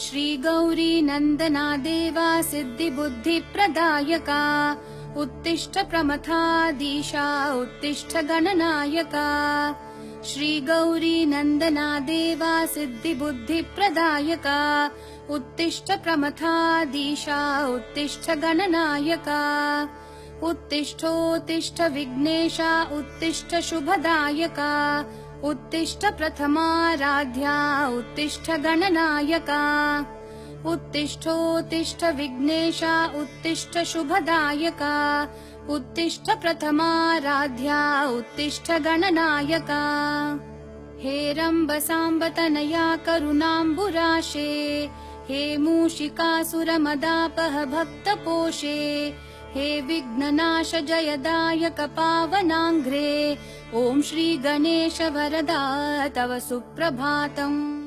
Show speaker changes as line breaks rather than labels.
श्रीगौरी नन्दना देवा सिद्धिबुद्धिप्रदायका उत्तिष्ठ प्रमथाधीशा उत्तिष्ठ गणनायका श्रीगौरी नन्दना देवा सिद्धिबुद्धिप्रदायका उत्तिष्ठ प्रमथाधीशा उत्तिष्ठ गणनायका उत्तिष्ठोत्तिष्ठ विघ्नेशा उत्तिष्ठ शुभदायका उत्तिष्ठ प्रथमाराध्या उत्तिष्ठ गणनायका उत्तिष्ठोत्तिष्ठ विघ्नेशा उत्तिष्ठ शुभदायका उत्तिष्ठ प्रथमाराध्या उत्तिष्ठ गणनायका हे रम्भसाम्बतनया करुणाम्बुराशे हे मूषिकासुरमदापह भक्तपोषे हे विघ्ननाश जयदायक पावनाङ्घ्रे ॐ श्री गणेश वरदा तव सुप्रभातम्।